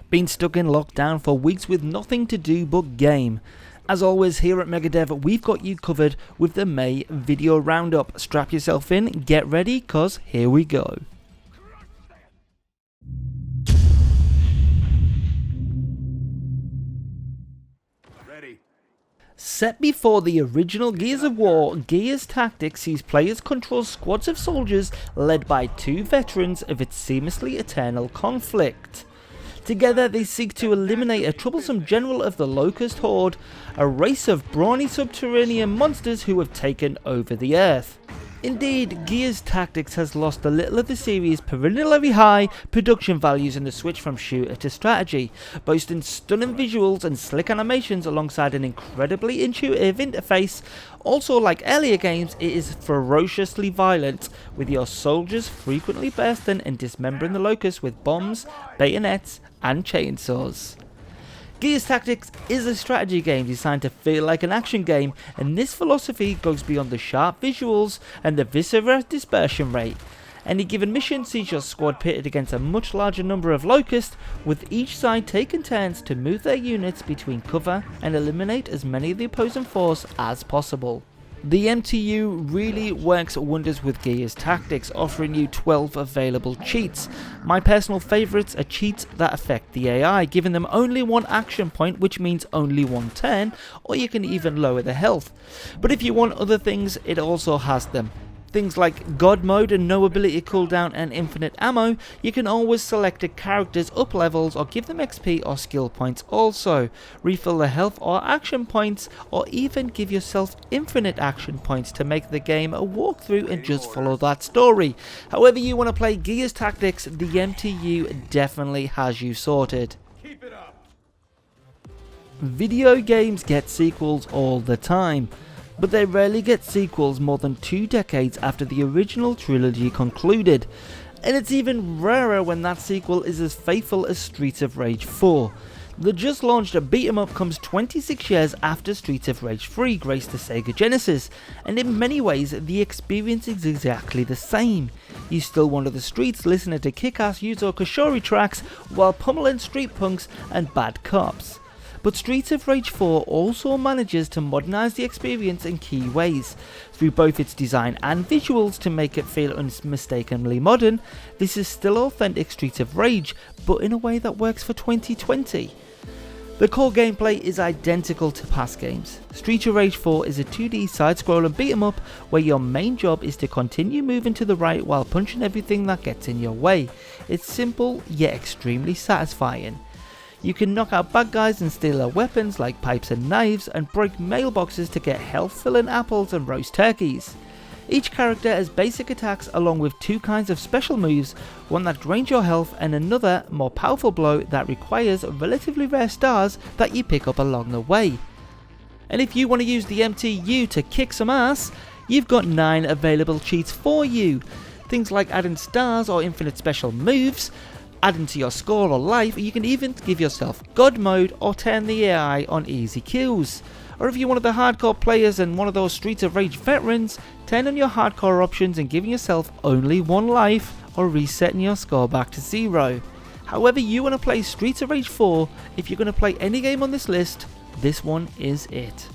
Been stuck in lockdown for weeks with nothing to do but game. As always, here at MegaDev, we've got you covered with the May Video Roundup. Strap yourself in, get ready, cause here we go. Set before the original Gears of War, Gears Tactics sees players control squads of soldiers led by two veterans of its seamlessly eternal conflict. Together they seek to eliminate a troublesome general of the Locust Horde, a race of brawny subterranean monsters who have taken over the Earth. Indeed, Gears Tactics has lost a little of the series' perennially high production values in the switch from shooter to strategy, boasting stunning visuals and slick animations alongside an incredibly intuitive interface. Also, like earlier games, it is ferociously violent, with your soldiers frequently bursting and dismembering the Locust with bombs, bayonets and chainsaws. Gears Tactics is a strategy game designed to feel like an action game, and this philosophy goes beyond the sharp visuals and the viscera dispersion rate. Any given mission sees your squad pitted against a much larger number of locusts, with each side taking turns to move their units between cover and eliminate as many of the opposing force as possible. The MTU really works wonders with Gears Tactics, offering you 12 available cheats. My personal favourites are cheats that affect the AI, giving them only one action point, which means only one turn, or you can even lower the health. But if you want other things, it also has them. Things like God mode and no ability cooldown and infinite ammo. You can always select a character's up levels or give them XP or skill points also. Refill the health or action points, or even give yourself infinite action points to make the game a walkthrough and just follow that story. However you want to play Gears Tactics, the MTU definitely has you sorted. Keep it up. Video games get sequels all the time, but they rarely get sequels more than 2 decades after the original trilogy concluded, and it's even rarer when that sequel is as faithful as Streets of Rage 4. The just launched beat 'em up comes 26 years after Streets of Rage 3 graced the Sega Genesis, and in many ways the experience is exactly the same. You still wander the streets listening to kick-ass Yuzo Koshiro tracks while pummeling street punks and bad cops. But Streets of Rage 4 also manages to modernise the experience in key ways. Through both its design and visuals to make it feel unmistakably modern, this is still authentic Streets of Rage, but in a way that works for 2020. The core gameplay is identical to past games. Streets of Rage 4 is a 2D side-scrolling beat 'em up where your main job is to continue moving to the right while punching everything that gets in your way. It's simple yet extremely satisfying. You can knock out bad guys and steal their weapons like pipes and knives, and break mailboxes to get health-filling apples and roast turkeys. Each character has basic attacks along with 2 kinds of special moves, one that drains your health and another, more powerful blow that requires relatively rare stars that you pick up along the way. And if you want to use the MTU to kick some ass, you've got 9 available cheats for you. Things like adding stars or infinite special moves, adding to your score or life, or you can even give yourself God mode or turn the AI on easy kills. Or if you're one of the hardcore players and one of those Streets of Rage veterans, turn on your hardcore options and giving yourself only 1 life, or resetting your score back to 0. However you want to play Streets of Rage 4, if you're going to play any game on this list, this one is it.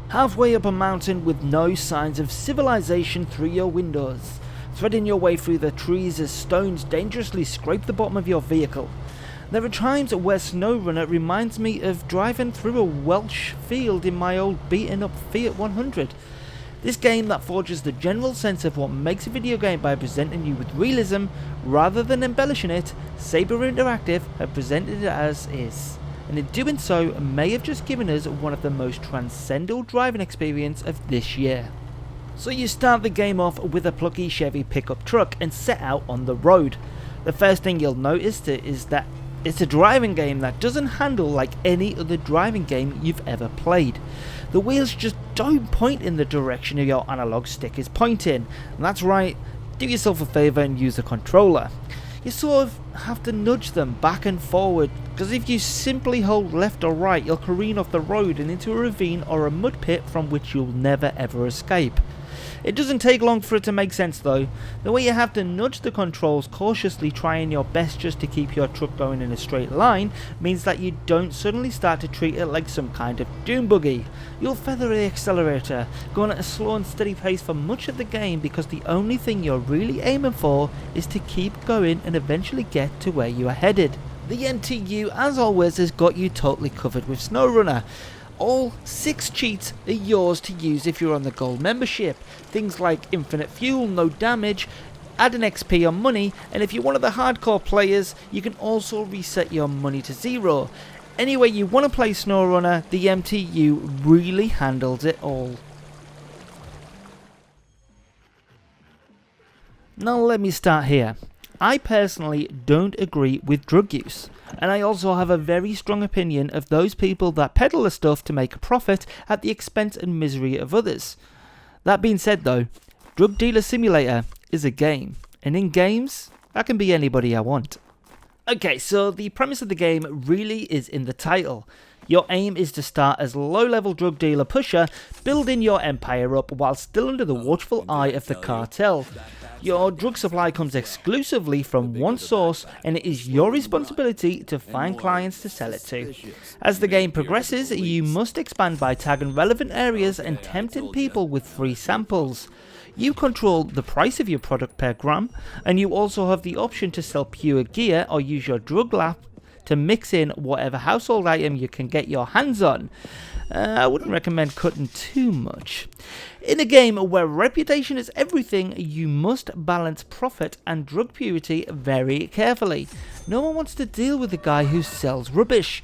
Halfway up a mountain with no signs of civilization through your windows, threading your way through the trees as stones dangerously scrape the bottom of your vehicle. There are times where SnowRunner reminds me of driving through a Welsh field in my old beaten up Fiat 100. This game that forges the general sense of what makes a video game by presenting you with realism rather than embellishing it, Saber Interactive have presented it as is, and in doing so may have just given us one of the most transcendental driving experience of this year. So you start the game off with a plucky Chevy pickup truck and set out on the road. The first thing you'll notice is that it's a driving game that doesn't handle like any other driving game you've ever played. The wheels just don't point in the direction your analog stick is pointing. And that's right, do yourself a favour and use a controller. You sort of have to nudge them back and forward, because if you simply hold left or right, you'll careen off the road and into a ravine or a mud pit from which you'll never ever escape. It doesn't take long for it to make sense though. The way you have to nudge the controls cautiously, trying your best just to keep your truck going in a straight line, means that you don't suddenly start to treat it like some kind of dune buggy. You'll feather the accelerator, going at a slow and steady pace for much of the game, because the only thing you're really aiming for is to keep going and eventually get to where you are headed. The MTU, as always, has got you totally covered with SnowRunner. All 6 cheats are yours to use if you're on the gold membership. Things like infinite fuel, no damage, add an XP on money, and if you're one of the hardcore players, you can also reset your money to 0. Any way you want to play SnowRunner, the MTU really handles it all. Now let me start here. I personally don't agree with drug use, and I also have a very strong opinion of those people that peddle the stuff to make a profit at the expense and misery of others. That being said though, Drug Dealer Simulator is a game, and in games, I can be anybody I want. Okay, so the premise of the game really is in the title. Your aim is to start as a low-level drug dealer pusher, building your empire up while still under the watchful eye of the cartel. Your drug supply comes exclusively from one source, and it is your responsibility to find clients to sell it to. As the game progresses, you must expand by tagging relevant areas and tempting people with free samples. You control the price of your product per gram, and you also have the option to sell pure gear or use your drug lab to mix in whatever household item you can get your hands on. I wouldn't recommend cutting too much. In a game where reputation is everything, you must balance profit and drug purity very carefully. No one wants to deal with a guy who sells rubbish.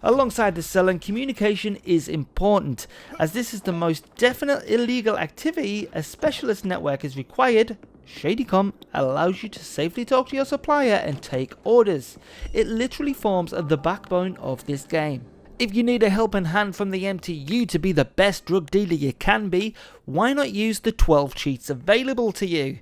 Alongside the selling, communication is important, as this is the most definite illegal activity. A specialist network is required. ShadyCom allows you to safely talk to your supplier and take orders. It literally forms the backbone of this game. If you need a helping hand from the MTU to be the best drug dealer you can be, why not use the 12 cheats available to you?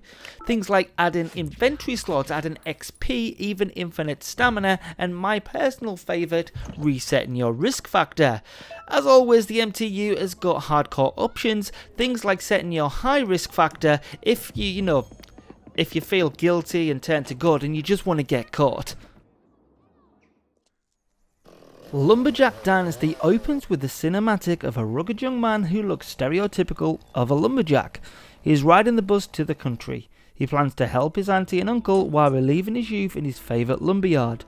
Things like adding inventory slots, adding XP, even infinite stamina, and my personal favourite, resetting your risk factor. As always, the MTU has got hardcore options, things like setting your high risk factor if if you feel guilty and turn to good and you just want to get caught. Lumberjack Dynasty opens with the cinematic of a rugged young man who looks stereotypical of a lumberjack. He is riding the bus to the country. He plans to help his auntie and uncle while reliving his youth in his favourite lumberyard.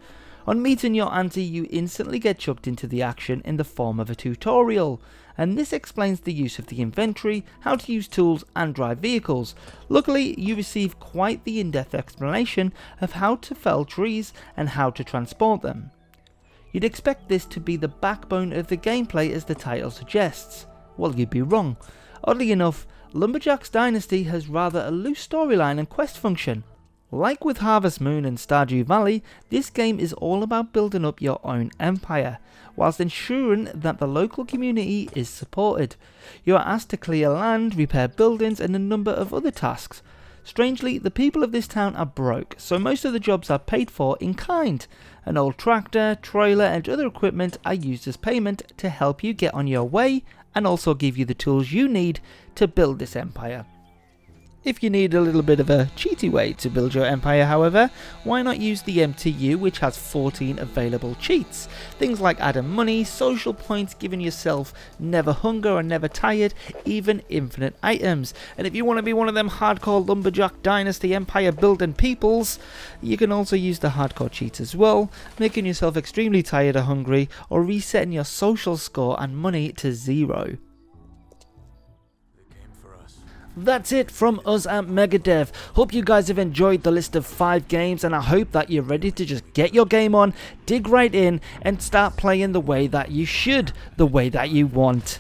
On meeting your auntie, you instantly get chucked into the action in the form of a tutorial, and this explains the use of the inventory, how to use tools and drive vehicles. Luckily, you receive quite the in-depth explanation of how to fell trees and how to transport them. You'd expect this to be the backbone of the gameplay as the title suggests. Well, you'd be wrong. Oddly enough, Lumberjack's Dynasty has rather a loose storyline and quest function. Like with Harvest Moon and Stardew Valley, this game is all about building up your own empire, whilst ensuring that the local community is supported. You are asked to clear land, repair buildings, and a number of other tasks. Strangely, the people of this town are broke, so most of the jobs are paid for in kind. An old tractor, trailer, and other equipment are used as payment to help you get on your way and also give you the tools you need to build this empire. If you need a little bit of a cheaty way to build your empire, however, why not use the MTU, which has 14 available cheats? Things like adding money, social points, giving yourself never hunger or never tired, even infinite items. And if you want to be one of them hardcore Lumberjack Dynasty empire building peoples, you can also use the hardcore cheats as well, making yourself extremely tired or hungry, or resetting your social score and money to 0. That's it from us at MegaDev. Hope you guys have enjoyed the list of 5 games, and I hope that you're ready to just get your game on, dig right in, and start playing the way that you should, the way that you want.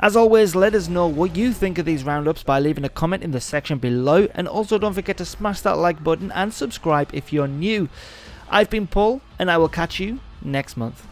As always, let us know what you think of these roundups by leaving a comment in the section below, and also don't forget to smash that like button and subscribe if you're new. I've been Paul, and I will catch you next month.